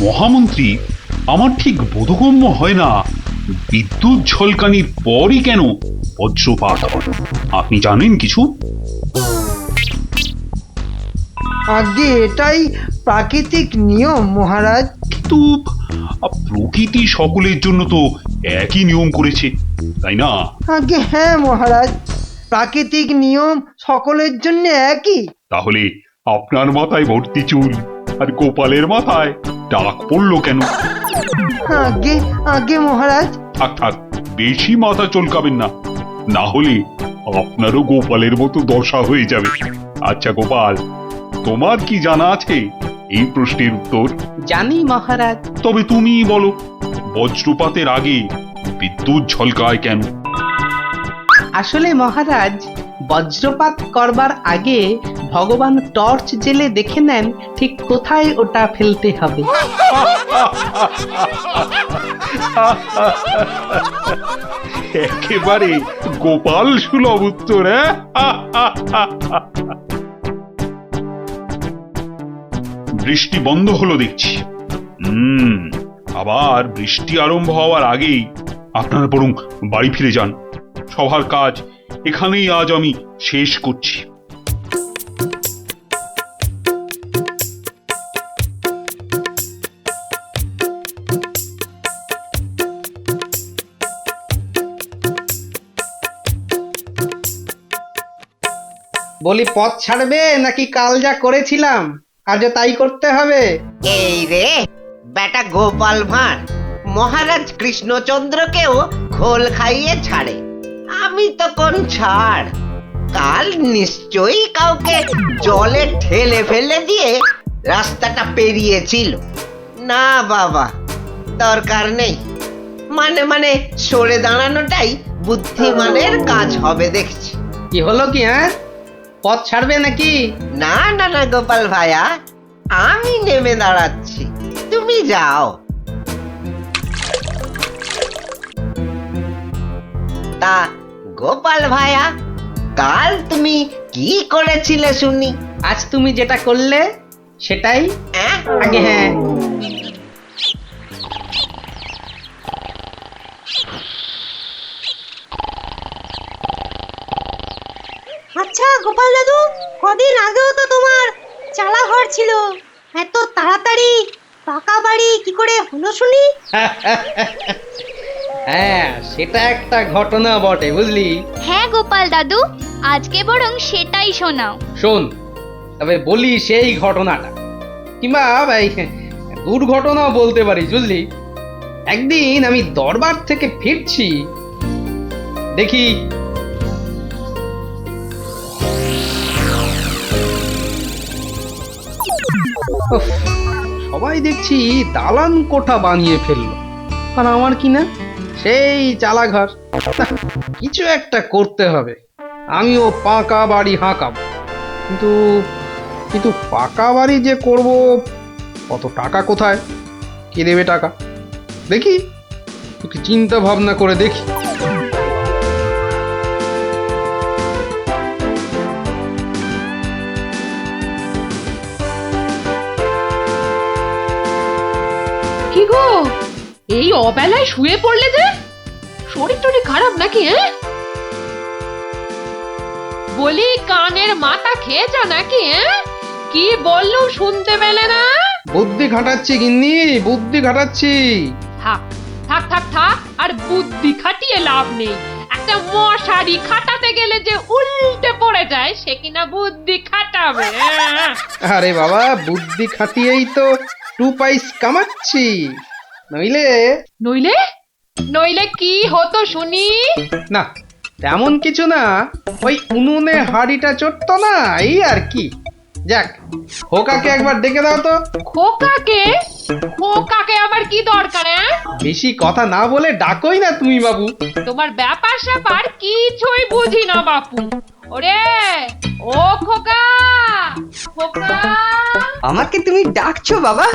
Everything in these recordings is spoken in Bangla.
মহামন্ত্রী, আমার ঠিক বোধগম্য হয় না বিদ্যুৎ ঝলকানির পরই কেন বজ্রপাত হয়। আপনি জানেন কিছু? আগে এটাই প্রাকৃতিক নিয়ম মহারাজ। কিন্তু প্রকৃতি সকলের জন্য তো একই নিয়ম করেছে, তাই না? আগে হ্যাঁ মহারাজ, প্রাকৃতিক নিয়ম সকলের জন্য একই। তাহলে আপনার মাথায় ভর্তি চুল আর গোপালের মাথায় টাক পড়লো কেন? আগে আগে মহারাজ। থাক থাক, বেশি মাথা চলকাবেন না, না হলে আপনারও গোপালের মতো দশা হয়ে যাবে। আচ্ছা গোপাল, তোমার কি জানা আছে এই প্রশ্নের উত্তর? জানি মহারাজ। তবে তুমি বলো, বজ্রপাতের আগে বিদ্যুৎ ঝলকায় কেন? আসলে মহারাজ, বজ্রপাত করবার আগে ভগবান টর্চ জেলে দেখে নেন ঠিক কোথায় ওটা ফেলতে হবে। একেবারে গোপাল সুলভ উত্তর। বৃষ্টি বন্ধ হলো দেখছি। আবার বৃষ্টি আরম্ভ হওয়ার আগেই আপনারা বরং বাড়ি ফিরে যান। সবার কাজ এখানেই আজ আমি শেষ করছি। বলি, পথ ছাড়বে নাকি কাল যা করেছিলাম আজও তাই করতে হবে? এই রে বেটা গোপাল ভাঁড়, মহারাজ কৃষ্ণচন্দ্রকেও খোল খাইয়ে ছাড়ে, আমি তো কোন ছাড়। কাল নিশ্চয়ই কাউকে জলে ঠেলে ফেলে দিয়ে রাস্তাটা পেরিয়েছিল। না বাবা, দরকার নেই। মানে মানে সরে দাঁড়ানোটাই বুদ্ধিমানের কাজ হবে দেখছি। কি হলো কি? হ্যাঁ, পথ ছাড়বে নাকি? না না না গোপাল ভাইয়া, আমি নেমে দাঁড়াচ্ছি, তুমি যাও। তা গোপাল ভাইয়া, কাল তুমি কি করেছিলে শুনি? আজ তুমি যেটা করলে সেটাই অ্যাঁ? আগে। হ্যাঁ, আচ্ছা গোপাল দাদু, কদিন আগেও তো তোমার চালা ঘর ছিল, এত তাড়াতাড়ি পাকা বাড়ি কি করে হলো শুনি? হ্যাঁ, সেটা একটা ঘটনা বটে, বুঝলি? হ্যাঁ গোপাল দাদু, আজকে বরং সেটাই শোনাও। শোন, তবে বলি সেই ঘটনাটা, কিংবা এই দুর্ঘটনাও বলতে পারিস, বুঝলি? একদিন আমি দরবার থেকে ফিরছি, দেখি উফ, সবাই দেখছি দালান কোঠা বানিয়ে ফেললো, আর আমার কি না সেই চালাঘর। কিছু একটা করতে হবে, আমিও পাকা বাড়ি হাঁকাবো। কিন্তু কিন্তু পাকা বাড়ি যে করব, কত টাকা কোথায়, কে দেবে টাকা? দেখি একটু চিন্তা ভাবনা করে দেখি। কি গো, এই অবেলায় শুয়ে পড়লে যে? শরীর টরীর খারাপ নাকি? বলি, কানের মাথা খেয়েছ নাকি? কি বললুম শুনতে পেলে না? বুদ্ধি খাটাচ্ছি গিন্নি, বুদ্ধি খাটাচ্ছি। থাক থাক থাক থাক, আর বুদ্ধি খাটিয়ে লাভ নেই। একটা মশারি খাটাতে গেলে যে উল্টে পড়ে যায়, সে কিনা বুদ্ধি খাটাবে? আরে বাবা, বুদ্ধি খাটিয়েই তো 2 পয়সা কামাচ্ছি, নইলে নইলে নইলে কি হতো শুনি? না, তেমন কিছু না, ওই উনুনে হাড়িটা চড়তো না, এই আর কি। যাক, খোকাকে একবার ডেকে দাও তো। খোকাকে? খোকাকে আবার কি দরকার? বেশি কথা না বলে ডাকোই না তুমি বাবু। তোমার ব্যাপার স্যাপার কিছুই বুঝি না বাপু। ওরে ও খোকা, খোকা! আমাকে তুমি ডাকছো বাবা?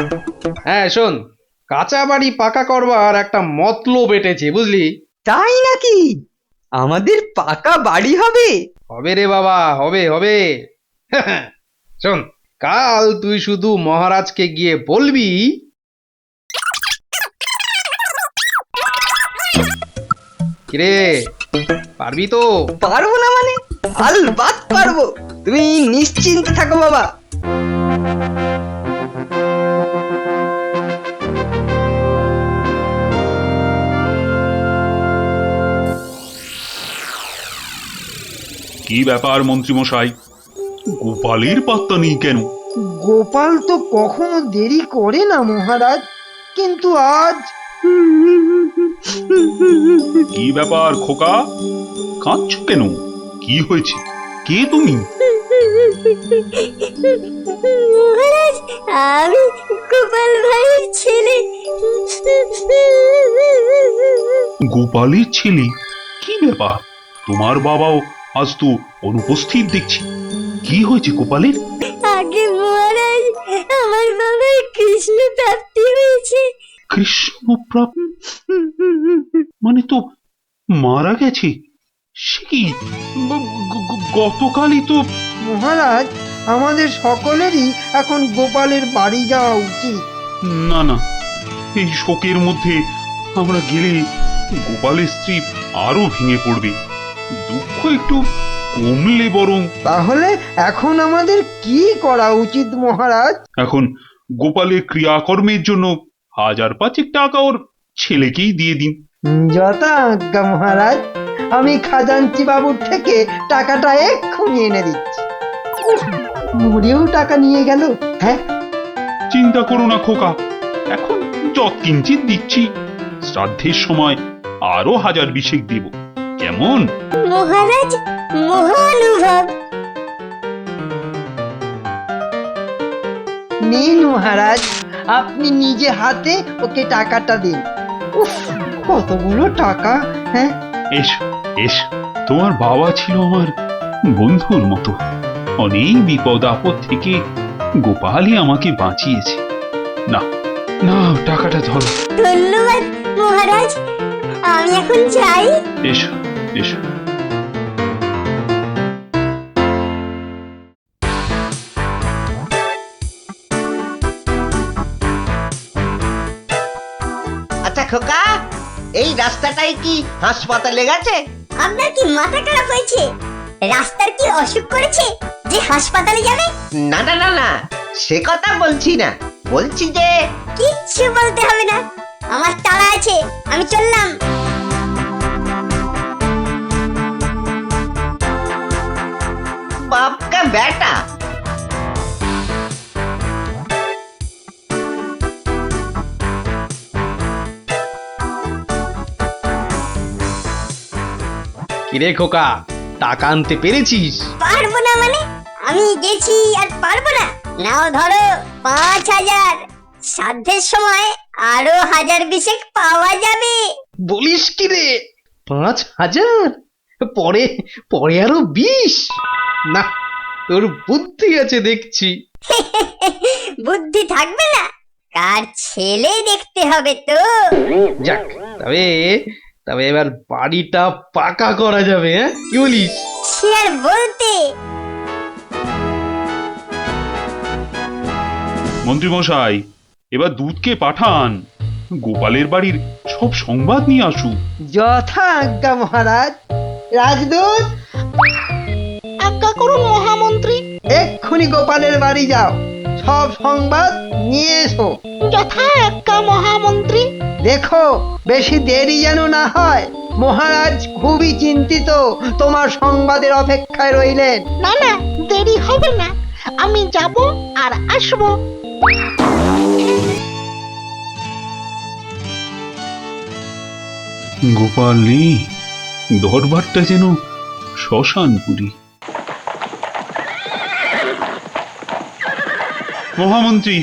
হ্যাঁ শোন, কাঁচা বাড়ি পাকা করবার একটা মতলব এটেছে, বুঝলি? তাই নাকি? আমাদের পাকা বাড়ি হবে? হবে রে বাবা, হবে হবে। শোন, কাল তুই শুধু মহারাজকে গিয়ে বলবি কিরে পারবি তো? পারবো না মানে? আলবাত পারবো, তুমি নিশ্চিন্ত থাকো বাবা। কি ব্যাপার মন্ত্রীমশাই, গোপালের পাত্তা নেই কেন? গোপাল তো কখনো দেরি করে না মহারাজ, কিন্তু আজ কি ব্যাপার খোকা, কাঁদছো কেন? কি হয়েছে? কে তুমি? মহারাজ, আমি গোপাল ভাইয়ের ছেলে। গোপালের ছেলে? কি ব্যাপার, তোমার বাবাও আজ তো অনুপস্থিত দেখছি। কি হয়েছে গোপালের? আগে মহারাজ, আমার বাবার কৃষ্ণ প্রাপ্তি হয়েছে। কৃষ্ণপ্রাপ মানে তো মারা গেছে? সে কি, গতকালই তো। মহারাজ, আমাদের সকলেরই এখন গোপালের বাড়ি যাওয়া উচিত। না না, এই শোকের মধ্যে আমরা গেলে গোপালের স্ত্রী আরো ভেঙে পড়বে। দুঃখ একটু কমলে বরং। তাহলে এখন আমাদের কি করা উচিত মহারাজ? এখন গোপালের ক্রিয়াকর্মের জন্য 1000-5 টাকা ওর ছেলেকেই দিয়ে দিন। যথা আজ্ঞা মহারাজ, আমি খাজাঞ্চি বাবুর থেকে টাকাটা এক্ষুনি এনে দিচ্ছি। উফ, মরেও টাকা নিয়ে গেল। হ্যাঁ, চিন্তা করো না খোকা, এখন যৎকিঞ্চিত দিচ্ছি, শ্রাদ্ধের সময় আরো 1000 দেব, কেমন? মহারাজ, মহানুভব। নিন মহারাজ, আপনি নিজে হাতে ওকে টাকাটা দিন। উফ, কতগুলো টাকা! হ্যাঁ, এসো এসো, তোমার বাবা ছিল আমার বন্ধুর মতো। অনেক বিপদ আপদ থেকে গোপালই আমাকে বাঁচিয়েছে। না না, টাকাটা ধরো। ধন্যবাদ মহারাজ, আমি এখন যাই। এসো এসো। আচ্ছা খোকা, এই রাস্তাটাই কি হাসপাতালে গেছে? আপনার কি মাথা খারাপ হয়েছে? রাস্তার কি অসুখ করেছে যে হাসপাতালে যাবে? না না না না, সে কথা বলছি না, বলছি যে কিচ্ছু বলতে হবে না, আমার তাড়া আছে, আমি চললাম। বাপকা বেটা। কিরে খোকা, টাকা আনতে পেরেছিস? পারবো না মানে? আমি গেছি আর পারবো না? নাও ধরো 5000, সাধ্যের সময় আরো 1000 পাওয়া যাবে। বলিস কি রে, 5000? পরে পরে আরো 20? না, তোর বুদ্ধি আছে দেখছি। বুদ্ধি থাকবে না? কার ছেলে দেখতে হবে তো। যাক, তবে তবে এবার বাড়িটা পাকা করা যাবে, হ্যাঁ কি বলিস? সে আর বলতে। মন্ত্রীমশাই, এবার দুধকে পাঠান, গোপালের বাড়ির সব সংবাদ নিয়ে আসুক। যথা আজ্ঞা মহারাজ। রাজদূত, আজ্ঞা করুন মহামন্ত্রী। এক্ষুনি গোপালের বাড়ি যাও, সব সংবাদ নিয়ে এসো। যথা আজ্ঞা মহামন্ত্রী। দেখো বেশি দেরি যেন না হয়, মহারাজ খুবই চিন্তিত, তোমার সংবাদের অপেক্ষায় রইলেন। না না, দেরি হবে না, আমি যাব আর আসবো। গোপাল নেই, দরবারটা যেন শ্মশানপুরী। মহামন্ত্রী,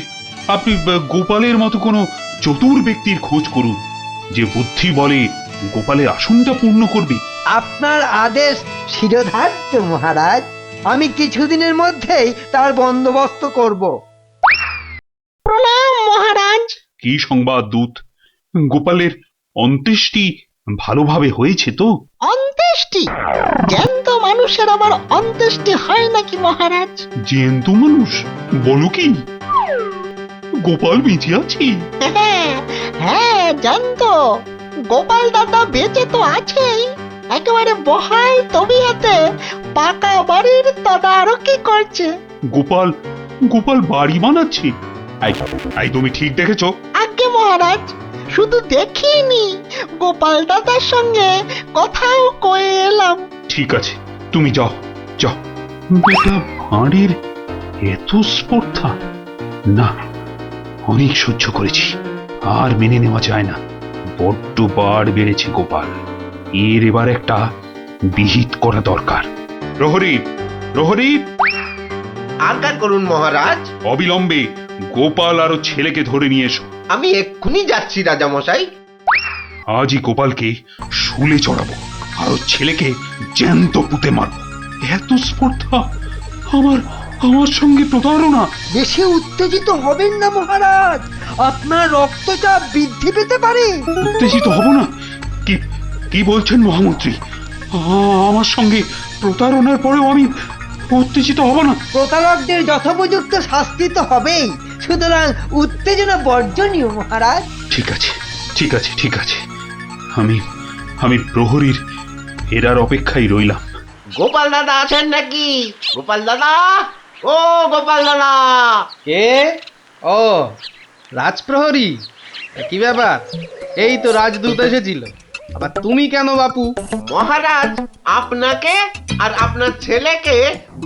আপনি গোপালের মতো কোনো চতুর ব্যক্তির খোঁজ করুন, যে বুদ্ধি বলে গোপালের আসনটা পূর্ণ করবে। আপনার আদেশ শিরোধার্য মহারাজ, আমি কিছুদিনের মধ্যেই তার বন্দোবস্ত করব। প্রণাম মহারাজ। কি সংবাদ দূত? গোপালের অন্ত্যেষ্টি ভালোভাবে হয়েছে তো? অন্ত্যেষ্টি? জ্যান্ত মানুষের আবার অন্ত্যেষ্টি হয় নাকি মহারাজ? জ্যান্ত মানুষ? বলো কি? গোপাল বেঁচে আছে? হ্যাঁ, জ্যান্ত। গোপাল দাদা বেঁচে তো আছেই, একেবারে বহাল তবিয়তে পাকা বাড়ির তদারকি করছে। গোপাল গোপাল বাড়ি বানাচ্ছে? এই তুমি ঠিক দেখেছো? আজ্ঞে মহারাজ, শুধু দেখিনি, গোপাল দাদার সঙ্গে কথাও কয়ে এলাম। ঠিক আছে, তুমি যাও যাও। বেটা ভাঁড়ের এত স্পর্ধা! না, অনেক সহ্য করেছি, আর মেনে নেওয়া যায় না। বড্ড বার বেড়েছে গোপাল, এর এবার একটা বিহিত করা দরকার। প্রহরী, প্রহরী, আজ্ঞা করুন মহারাজ। অবিলম্বে গোপাল আর ওর ছেলেকে ধরে নিয়ে এসো। আমি এক্ষুনি যাচ্ছি রাজামশাই। আজই গোপালকে শুলে চড়াবো, আর ওর ছেলেকে জ্যান্ত পুঁতে মারবো। এত স্পর্ধা! আমার আমার সঙ্গে প্রতারণা! বেশি উত্তেজিত হবেন না মহারাজ, আপনার রক্তচাপ বৃদ্ধি পেতে পারে। উত্তেজিত হব না? কি কি বলছেন মহামন্ত্রী? আমার সঙ্গে প্রতারণার পরেও আমি উত্তেজিত হব না? প্রতারকদের যথোপযুক্ত শাস্তি তো হবেই, সুতরাং উত্তেজনা বর্জনীয় মহারাজ। ঠিক আছে, ঠিক আছে, ঠিক আছে। আমি আমি প্রহরীর এরার অপেক্ষায় রইলাম। গোপাল দাদা আছেন নাকি? গোপাল দাদা, ও গোপাল দাদা। কে? ও, রাজপ্রহরী, কি ব্যাপার? এই তো রাজদূত এসেছিল, আবার তুমি কেন বাপু? মহারাজ আপনাকে আর আপনার ছেলেকে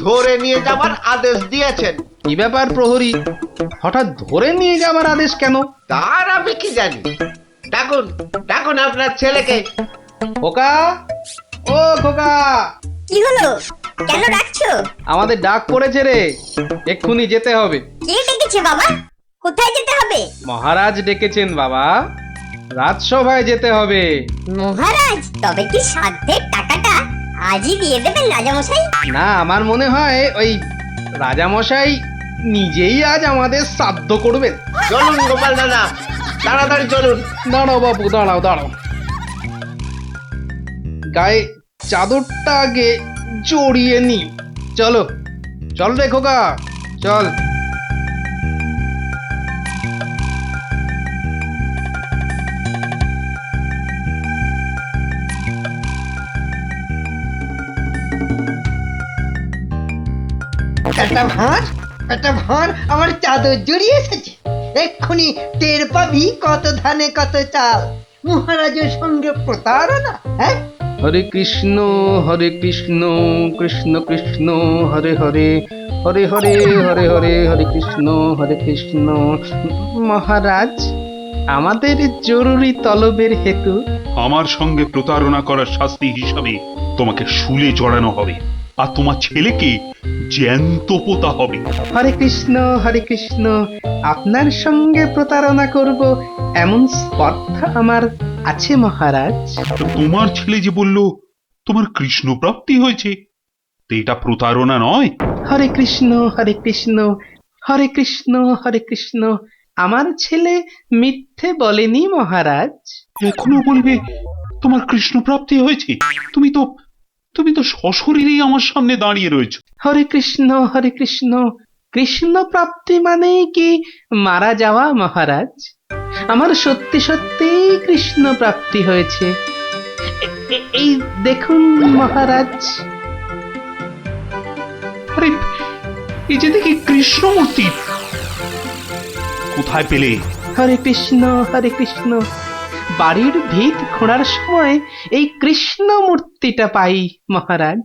ধরে নিয়ে যাবার আদেশ দিয়েছেন। কি ব্যাপার প্রহরী, হঠাৎ ধরে নিয়ে যাওয়ার আদেশ কেন? তার আমি কি জানি। ডাকুন, ডাকুন আপনার ছেলেকে। খোকা, ও খোকা, কি হলো? কেন ডাকছো? আমাদের ডাক পড়েছে রে, এক্ষুনি যেতে হবে। কে ডেকেছে বাবা? কোথায় যেতে হবে? মহারাজ ডেকেছেন বাবা, রাজসভায় যেতে হবে। মহারাজ, তবে কি সাধ্যের টাকাটা আজই দিয়ে দেবেন রাজামশাই? না, আমার মনে হয় ওই রাজামশাই নিজেই আজ আমাদের শ্রাদ্ধ করবেন। চলুন গোপাল দাদা, তাড়াতাড়ি চলুন। দাঁড়াও বাবু, দাঁড়াও দাঁড়াও, গায়ে চাদরটা আগে জড়িয়ে নি। চলো, চল রে খোকা, চল। একটা ভাঁড় আমার চাদর জড়িয়ে এসেছে। এক্ষুনি টের পাবি কত ধানে কত চাল। মহারাজের সঙ্গে প্রতারণা, হ্যাঁ? হরে কৃষ্ণ কৃষ্ণ কৃষ্ণ হরে হরে, হরে হরে হরে হরে, হরে কৃষ্ণ। মহারাজ, আমাদের জরুরি তলবের হেতু আমার সঙ্গে প্রতারণা করার শাস্তি হিসাবে তোমাকে শুলে চড়ানো হবে, আর তোমার ছেলেকে জ্যান্ত পোতা হবে। হরে কৃষ্ণ, আপনার সঙ্গে প্রতারণা করব এমন স্পর্ধা আমার আছে মহারাজ। তো তোমার ছেলে যে বলল তোমার কৃষ্ণ প্রাপ্তি হয়েছে, তো এটা প্রতারণা নয়? হরে কৃষ্ণ হরে কৃষ্ণ, আমার ছেলে মিথ্যে বলেনি মহারাজ। এখনো বলবে তোমার কৃষ্ণ প্রাপ্তি হয়েছে? তুমি তো সশরীরেই আমার সামনে দাঁড়িয়ে রয়েছো। হরে কৃষ্ণ, কৃষ্ণ প্রাপ্তি মানে কি মারা যাওয়া মহারাজ? আমার সত্যি সত্যি কৃষ্ণ প্রাপ্তি হয়েছে। এই দেখুন মহারাজ। আরে, এই যে দেখি কৃষ্ণমূর্তি, কোথায় পেলে? হরে কৃষ্ণ, বাড়ির ভিত খোঁড়ার সময় এই কৃষ্ণ মূর্তিটা পাই মহারাজ।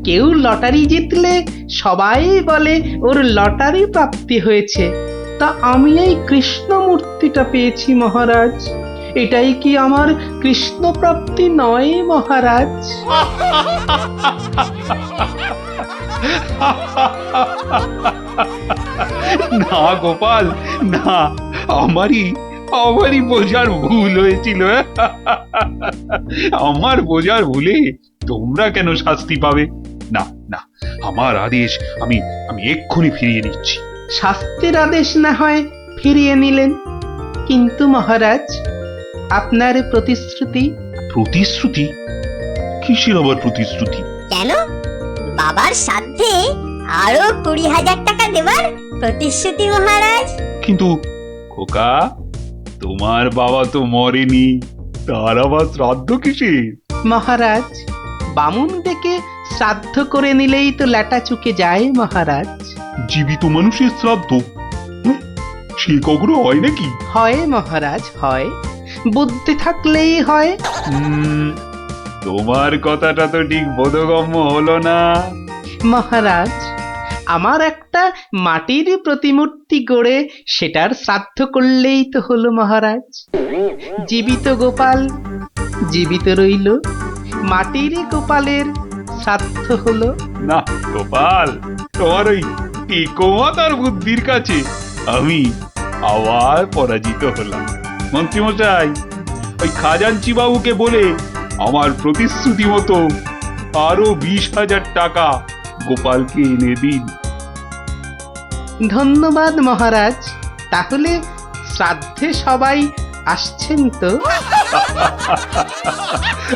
কেউ লটারি জিতলে সবাই বলে ওর লটারি প্রাপ্তি হয়েছে, তা আমি এই কৃষ্ণ মূর্তিটা পেয়েছি মহারাজ। এটাই কি আমার কৃষ্ণ প্রাপ্তি নয় মহারাজ? না গোপাল, না, আমারই বোঝার ভুল হয়েছিল। আমার বোঝার ভুলে তোমরা কেন শাস্তি পাবে? না না, আমার আদেশ আমি এক্ষুনি ফিরিয়ে নিচ্ছি। শাস্তির আদেশ না হয় ফিরিয়ে নিলেন, কিন্তু মহারাজ আপনার প্রতিশ্রুতি? প্রতিশ্রুতি? কিসের আবার প্রতিশ্রুতি? কেন? বাবার সাধ্যে আরো 20,000 টাকা দেবার প্রতিশ্রুতি মহারাজ। কিন্তু খোকা, তোমার বাবা তো মরেনি, তার আবার শ্রাদ্ধ কিসের? মহারাজ বামুন ডেকে শ্রাদ্ধ করে নিলেই তো ল্যাটা চুকে যায় মহারাজ। জীবিত মানুষের শ্রাদ্ধ? হুঁ, সে কখনো হয় নাকি? হয় মহারাজ হয়, বুদ্ধি থাকলেই হয়। তোমার কথাটা তো ঠিক বোধগম্য হলো না। মহারাজ আমার একটা মাটির প্রতিমূর্তি গড়ে সেটার শ্রাদ্ধ করলেই তো হলো মহারাজ। জীবিত গোপাল জীবিত রইল, মাটির গোপালের শ্রাদ্ধ হলো। না গোপাল, তোমার ওই টিকোমাতার বুদ্ধির কাছে আমি আবার পরাজিত হলাম। মন্ত্রীমশাই, ওই খাজাঞ্চি বাবুকে বলে আমার প্রতিশ্রুতি মতো আরো 20,000 টাকা গোপালকে এনে দিন। ধন্যবাদ মহারাজ। তাহলে শ্রাদ্ধে সবাই আসছেন তো?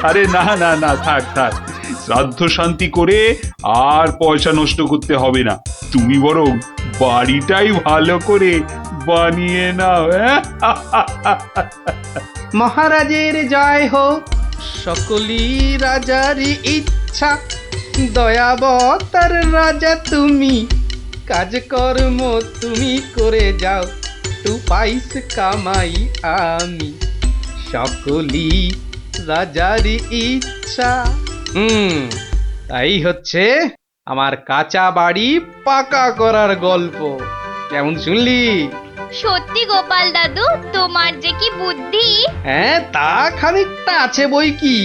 আরে না না না, থাক থাক, শ্রাদ্ধ শান্তি করে আর পয়সা নষ্ট করতে হবে না। তুমি বরং বাড়িটাই ভালো করে বানিয়ে নাও। মহারাজের জয় হোক, সকলি রাজারই ইচ্ছা, দয়াবতার রাজা তুমি, কাজকর্ম তুমি করে যাও, তু পাইস কামাই আমি, সকলি রাজারই ইচ্ছা। তাই হচ্ছে আমার কাঁচা বাড়ি পাকা করার গল্প। কেমন শুনলি? সত্যি গোপাল দাদু, তোমার যে কি বুদ্ধি! হ্যাঁ, তা খানিকটা আছে বই কি।